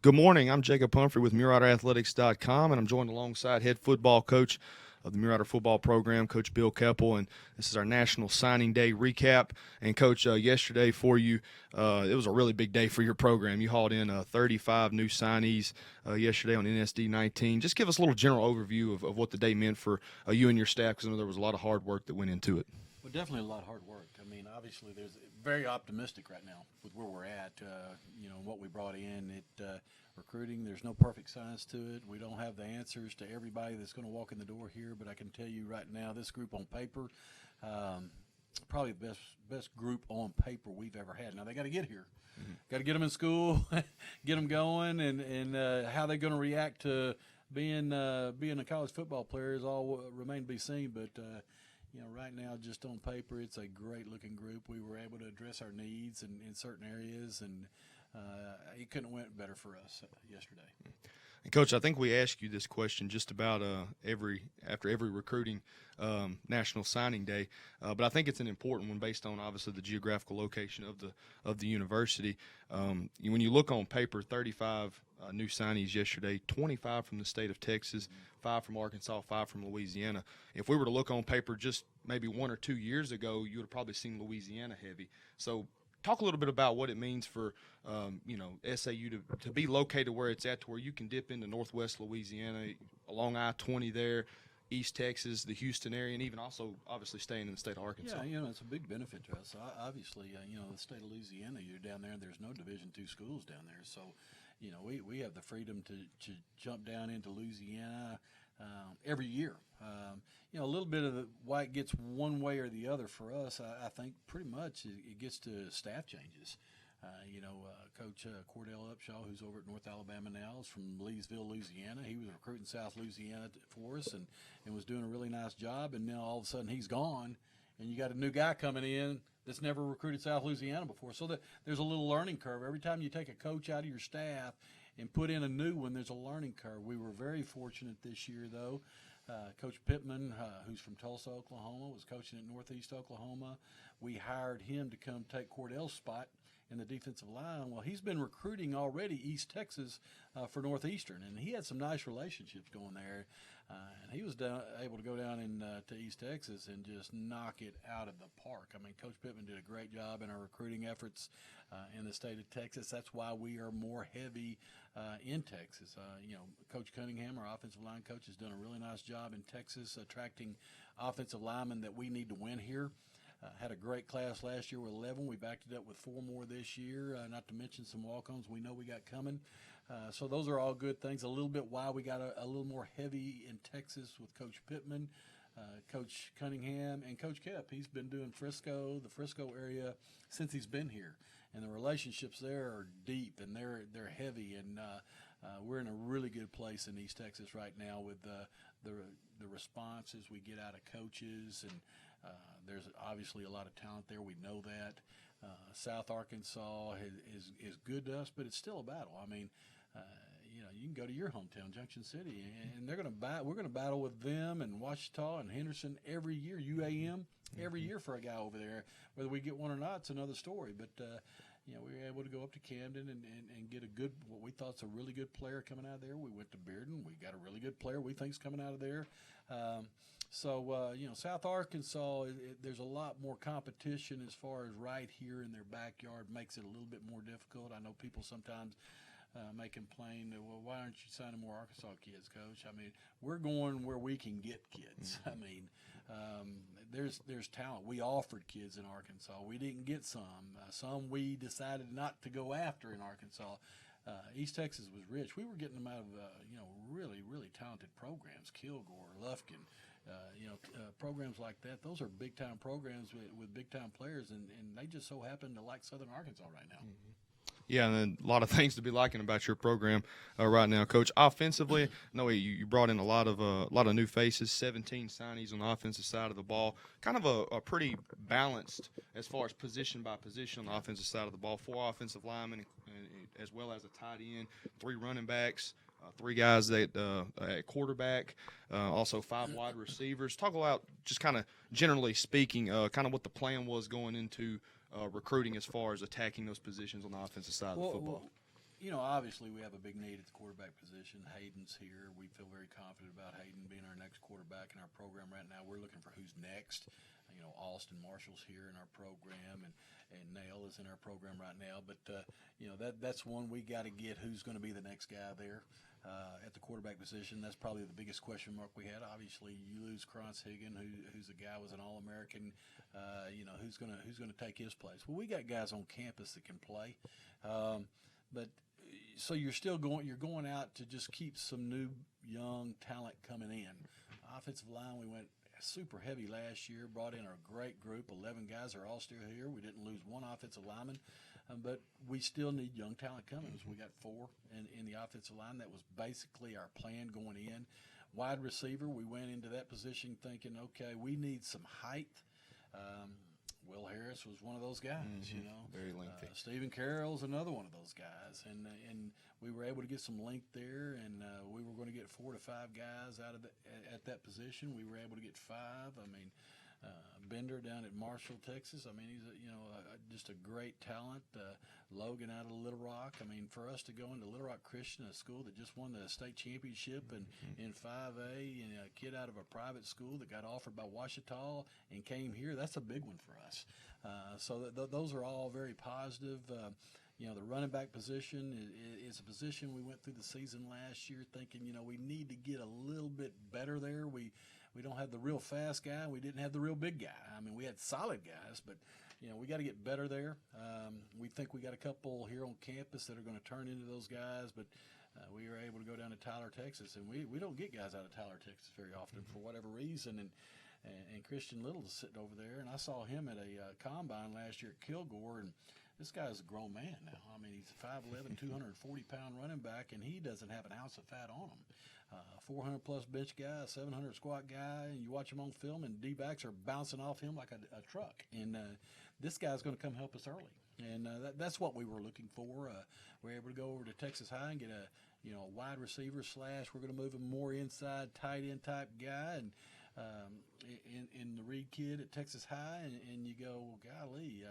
Good morning. I'm Jacob Humphrey with MurrayAthletics.com, and I'm joined alongside head football coach of the Murray football program, Coach Bill Keppel, and this is our National Signing Day recap. And, Coach, yesterday for you, it was a really big day for your program. You hauled in 35 new signees yesterday on NSD 19. Just give us a little general overview of what the day meant for you and your staff, because I know there was a lot of hard work that went into it. Well, definitely a lot of hard work. I mean, obviously, there's very optimistic right now with where we're at. What we brought in. Recruiting, there's no perfect science to it. We don't have the answers to everybody that's going to walk in the door here, but I can tell you right now, this group on paper, probably the best group on paper we've ever had. Now they got to get here. Got to get them in school, get them going, and how they're going to react to being a college football player is all remain to be seen. But right now, just on paper, it's a great-looking group. We were able to address our needs in certain areas, and it couldn't have went better for us yesterday. And Coach, I think we ask you this question just about after every recruiting National Signing Day, but I think it's an important one based on obviously the geographical location of the university. When you look on paper, 35 new signees yesterday, 25 from the state of Texas, 5 from Arkansas, 5 from Louisiana. If we were to look on paper just maybe 1 or 2 years ago, you would have probably seen Louisiana heavy. So talk a little bit about what it means for SAU to be located where it's at, to where you can dip into northwest Louisiana, along I-20 there, East Texas, the Houston area, and even also obviously staying in the state of Arkansas. Yeah, it's a big benefit to us. Obviously, the state of Louisiana, you're down there, and there's no Division II schools down there. So, we have the freedom to jump down into Louisiana every year. A little bit of why it gets one way or the other for us, I think pretty much it gets to staff changes. Coach Cordell Upshaw, who's over at North Alabama now, is from Leesville, Louisiana. He was recruiting South Louisiana for us and was doing a really nice job. And now all of a sudden he's gone, and you got a new guy coming in that's never recruited South Louisiana before. So there's a little learning curve. Every time you take a coach out of your staff and put in a new one, there's a learning curve. We were very fortunate this year, though. Coach Pittman, who's from Tulsa, Oklahoma, was coaching at Northeast Oklahoma. We hired him to come take Cordell's spot in the defensive line. Well, he's been recruiting already East Texas for Northeastern, and he had some nice relationships going there. And he was able to go down to East Texas and just knock it out of the park. I mean, Coach Pittman did a great job in our recruiting efforts in the state of Texas. That's why we are more heavy in Texas. Coach Cunningham, our offensive line coach, has done a really nice job in Texas attracting offensive linemen that we need to win here. Had a great class last year with 11. We backed it up with 4 more this year, not to mention some walk-ons we know we got coming. So those are all good things. A little bit why we got a little more heavy in Texas with Coach Pittman, Coach Cunningham, and Coach Kep. He's been doing the Frisco area since he's been here. And the relationships there are deep, and they're heavy. And we're in a really good place in East Texas right now with the responses we get out of coaches, and there's obviously a lot of talent there. We know that. South Arkansas is good to us, but it's still a battle. I mean, you can go to your hometown, Junction City, and we're going to battle with them and Ouachita and Henderson every year, UAM every year for a guy over there. Whether we get one or not, it's another story. But we were able to go up to Camden and get what we thought's a really good player coming out of there. We went to Bearden. We got a really good player we think's coming out of there. South Arkansas, there's a lot more competition as far as right here in their backyard, makes it a little bit more difficult. I know people sometimes may complain, well, why aren't you signing more Arkansas kids, Coach? I mean, we're going where we can get kids. I mean, there's talent. We offered kids in Arkansas. We didn't get some. Some we decided not to go after in Arkansas. East Texas was rich. We were getting them out of really, really talented programs, Kilgore, Lufkin, programs like that. Those are big-time programs with big-time players, and they just so happen to like Southern Arkansas right now. Mm-hmm. Yeah, and a lot of things to be liking about your program right now, Coach. Offensively, no, you brought in a lot of new faces, 17 signees on the offensive side of the ball. Kind of a pretty balanced as far as position by position on the offensive side of the ball. 4 offensive linemen, as well as a tight end, 3 running backs, 3 guys at quarterback, also 5 wide receivers. Talk about just kind of generally speaking, kind of what the plan was going into recruiting as far as attacking those positions on the offensive side of the football. Obviously we have a big need at the quarterback position. Hayden's here. We feel very confident about Hayden being our next quarterback in our program right now. We're looking for who's next. Austin Marshall's here in our program, and Nail is in our program right now. But, that's one we got to get who's going to be the next guy there at the quarterback position. That's probably the biggest question mark we had. Obviously, you lose Krantz Higgin, who's a guy who was an All-American. Who's gonna take his place? Well, we got guys on campus that can play. But so you're going out to just keep some new young talent coming in. Offensive line, we went super heavy last year, brought in a great group. 11 guys are all still here. We didn't lose one offensive lineman, but we still need young talent coming. So we got 4 in the offensive line. That was basically our plan going in. Wide receiver, we went into that position thinking, okay, we need some height. Will Harris was one of those guys, Very lengthy. Stephen Carroll's another one of those guys, and we were able to get some length there, and we were going to get 4 to 5 guys out of at that position. We were able to get 5. Bender down at Marshall, Texas. He's just a great talent. Logan out of Little Rock. For us to go into Little Rock Christian, a school that just won the state championship in 5A, and a kid out of a private school that got offered by Ouachita and came here, that's a big one for us. So those are all very positive. The running back position is a position we went through the season last year thinking, we need to get a little bit better there. We don't have the real fast guy. We didn't have the real big guy. We had solid guys, but, we got to get better there. We think we got a couple here on campus that are going to turn into those guys, but we were able to go down to Tyler, Texas, and we don't get guys out of Tyler, Texas very often for whatever reason, and Christian Little is sitting over there, and I saw him at a combine last year at Kilgore, and this guy's a grown man now. He's a 5'11", 240-pound running back, and he doesn't have an ounce of fat on him. 400-plus bench guy, 700 squat guy, and you watch him on film, and D-backs are bouncing off him like a truck. And this guy's going to come help us early. And that's what we were looking for. We were able to go over to Texas High and get a wide receiver / we're going to move him more inside, tight end type guy, and in the Reed kid at Texas High, and you go, well, golly,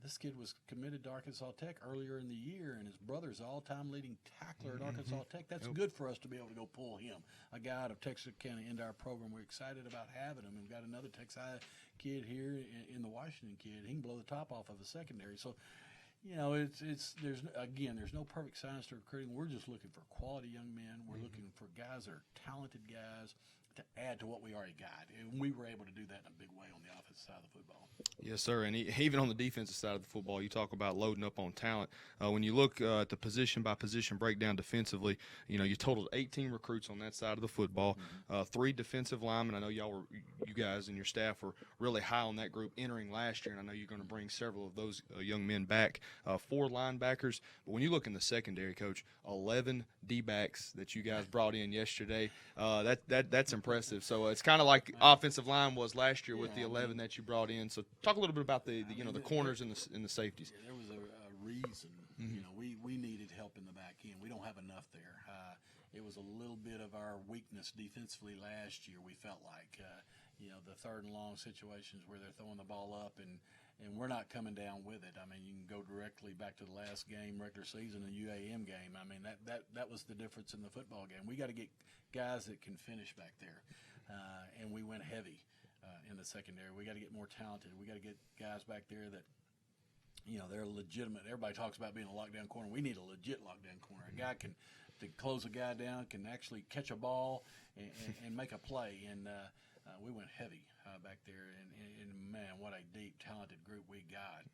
this kid was committed to Arkansas Tech earlier in the year, and his brother's all-time leading tackler at Arkansas Tech. That's good for us to be able to go pull him, a guy out of Texas County, into our program. We're excited about having him. We've got another Texas High kid here in the Washington kid. He can blow the top off of a secondary. So, there's no perfect science to recruiting. We're just looking for quality young men. We're looking for guys that are talented guys to add to what we already got, and we were able to do that in a big way on the offensive side of the football. Yes, sir, and even on the defensive side of the football, you talk about loading up on talent. When you look at the position-by-position breakdown defensively, you totaled 18 recruits on that side of the football, 3 defensive linemen. I know you guys and your staff were really high on that group entering last year, and I know you're going to bring several of those young men back. 4 linebackers, but when you look in the secondary, Coach, 11 D-backs that you guys brought in yesterday, that's impressive. So it's kind of like offensive line was last year with the 11 that you brought in. So talk a little bit about the corners and the safeties. There was a reason. We needed help in the back end. We don't have enough there. It was a little bit of our weakness defensively last year. We felt like the third and long situations where they're throwing the ball up and we're not coming down with it. You can go directly back to the last game, regular season, and UAM game. That was the difference in the football game. We got to get guys that can finish back there, and we went heavy in the secondary. We got to get more talented. We got to get guys back there that, they're legitimate. Everybody talks about being a lockdown corner. We need a legit lockdown corner. A guy can to close a guy down, can actually catch a ball and make a play. And we went heavy back there. And man, what a deep, talented group we got.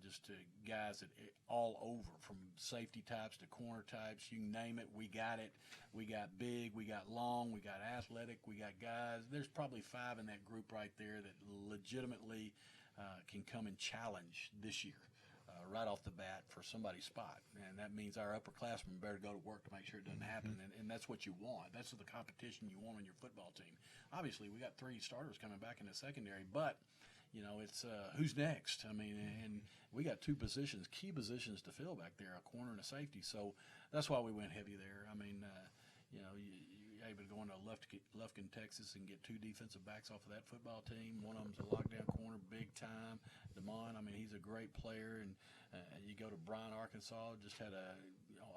Just guys that all over, from safety types to corner types, you name it, we got it. We got big, we got long, we got athletic, we got guys. There's probably 5 in that group right there that legitimately can come and challenge this year right off the bat for somebody's spot. And that means our upperclassmen better go to work to make sure it doesn't happen. And that's what you want. That's the competition you want on your football team. Obviously, we got 3 starters coming back in the secondary, but it's who's next. And we got 2 positions, key positions to fill back there, a corner and a safety. So that's why we went heavy there. able to go into Lufkin, Texas, and get 2 defensive backs off of that football team. One of them's a lockdown corner, big time. Demond, I mean, he's a great player. And you go to Bryan, Arkansas, just had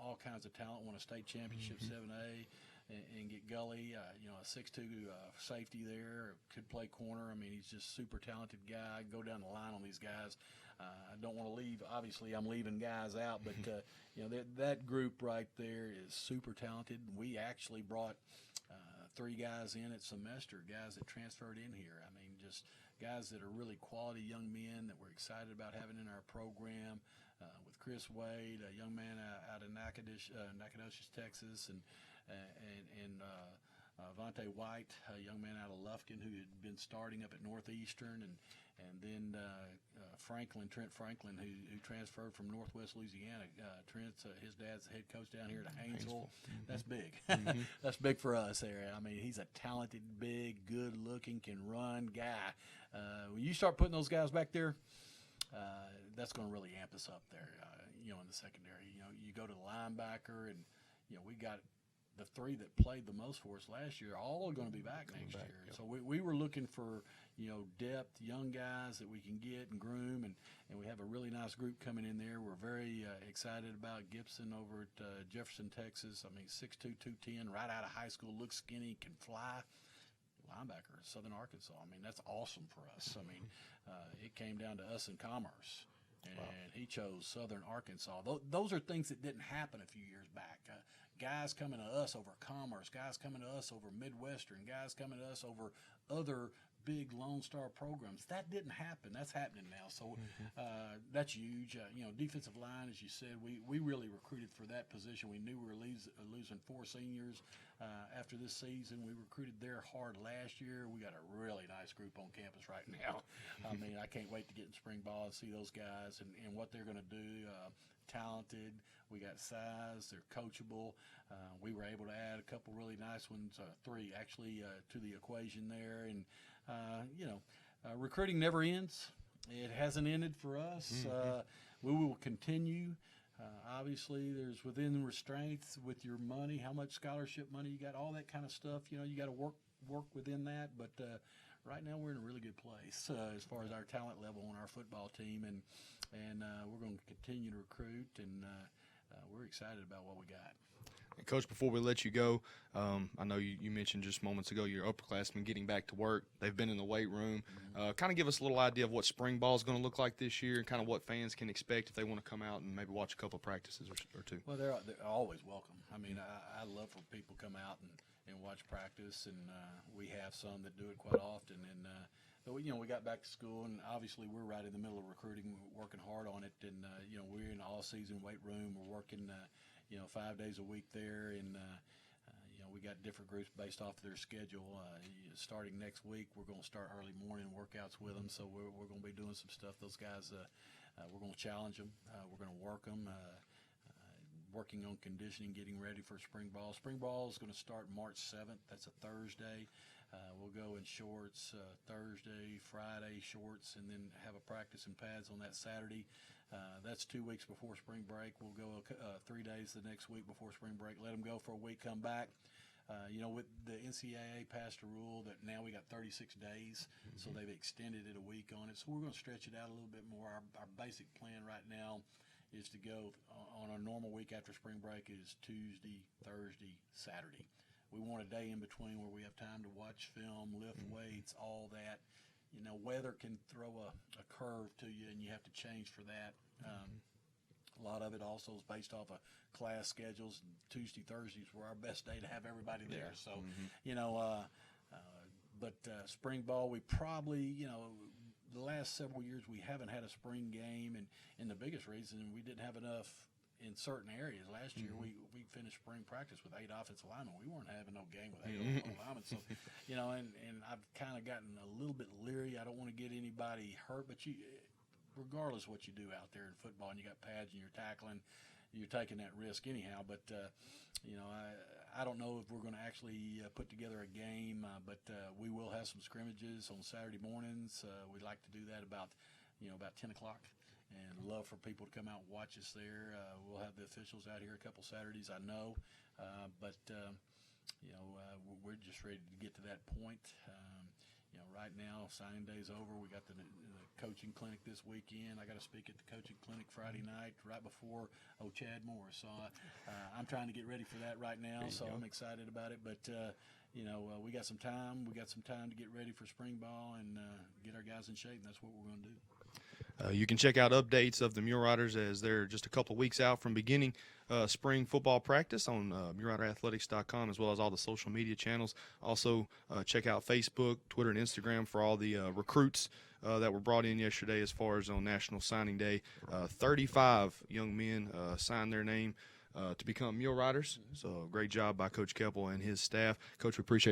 all kinds of talent, won a state championship 7A. And get Gully, a 6'2" safety there, could play corner. I mean, he's just super talented guy. I go down the line on these guys. I don't want to leave. Obviously, I'm leaving guys out, but that group right there is super talented. We actually brought 3 guys in at semester, guys that transferred in here. I mean, just guys that are really quality young men that we're excited about having in our program. With Chris Wade, a young man out of Nacogdoches, Texas, and Vontae White, a young man out of Lufkin who had been starting up at Northeastern, and then Trent Franklin, who transferred from Northwest Louisiana. Trent's his dad's the head coach down here at Haynesville. That's big. That's big for us there. I mean, he's a talented, big, good-looking, can run guy. When you start putting those guys back there, that's going to really amp us up there, in the secondary. You go to the linebacker, and we got the 3 that played the most for us last year. All are going to be back next year. Yep. So we were looking for depth, young guys that we can get and groom, and we have a really nice group coming in there. We're very excited about Gibson over at Jefferson, Texas. I mean, 6'2", 210, right out of high school, looks skinny, can fly. Linebacker, Southern Arkansas. I mean, that's awesome for us. I mean, it came down to us in Commerce, and he chose Southern Arkansas. Those are things that didn't happen a few years back. Guys coming to us over Commerce, guys coming to us over Midwestern, guys coming to us over other big Lone Star programs. That didn't happen. That's happening now. So that's huge. Defensive line, as you said, we really recruited for that position. We knew we were losing 4 seniors after this season. We recruited there hard last year. We got a really nice group on campus right now. I mean, I can't wait to get in spring ball and see those guys and what they're going to do. Talented. We got size. They're coachable. We were able to add a couple really nice ones, 3 actually, to the equation there. And recruiting never ends. It hasn't ended for us. We will continue. Obviously, there's within restraints with your money, how much scholarship money you got, all that kind of stuff. You got to work within that. But right now, we're in a really good place as far as our talent level on our football team, and we're going to continue to recruit, and we're excited about what we got. And Coach, before we let you go, I know you mentioned just moments ago your upperclassmen getting back to work. They've been in the weight room. Kind of give us a little idea of what spring ball is going to look like this year, and kind of what fans can expect if they want to come out and maybe watch a couple of practices or 2. Well, they're always welcome. I mean, I love for people to come out and watch practice, and we have some that do it quite often. And but we got back to school, and obviously we're right in the middle of recruiting, working hard on it. And we're in the all-season weight room. We're working 5 days a week there, and we got different groups based off of their schedule. Starting next week, we're going to start early morning workouts with them, so we're going to be doing some stuff. Those guys, we're going to challenge them. We're going to work them, working on conditioning, getting ready for spring ball. Spring ball is going to start March 7th. That's a Thursday. We'll go in shorts Thursday, Friday shorts, and then have a practice in pads on that Saturday. That's 2 weeks before spring break. We'll go 3 days the next week before spring break. Let them go for a week, come back. With the NCAA passed a rule that now we got 36 days, so they've extended it a week on it. So we're going to stretch it out a little bit more. Our basic plan right now is to go on a normal week after spring break is Tuesday, Thursday, Saturday. We want a day in between where we have time to watch film, lift weights, all that. Weather can throw a curve to you, and you have to change for that. A lot of it also is based off of class schedules. Tuesday, Thursdays were our best day to have everybody there. So, but spring ball, we probably, the last several years we haven't had a spring game, and the biggest reason we didn't have enough in certain areas. Last year we finished spring practice with 8 offensive linemen. We weren't having no game with 8 offensive linemen. So, and I've kind of gotten a little bit leery. I don't want to get anybody hurt, but regardless what you do out there in football, and you got pads and you're tackling, you're taking that risk anyhow. But I don't know if we're going to actually put together a game, but we will have some scrimmages on Saturday mornings. We'd like to do that about 10 o'clock. And love for people to come out and watch us there. We'll have the officials out here a couple Saturdays, I know. But we're just ready to get to that point. Right now, signing day's over. We got the coaching clinic this weekend. I got to speak at the coaching clinic Friday night right before Chad Moore. So I'm trying to get ready for that right now. So I'm excited about it. But we got some time. We got some time to get ready for spring ball and get our guys in shape. And that's what we're going to do. You can check out updates of the Mule Riders as they're just a couple of weeks out from beginning spring football practice on MuleRiderAthletics.com, as well as all the social media channels. Also, check out Facebook, Twitter, and Instagram for all the recruits that were brought in yesterday as far as on National Signing Day. 35 young men signed their name to become Mule Riders. So great job by Coach Keppel and his staff. Coach, we appreciate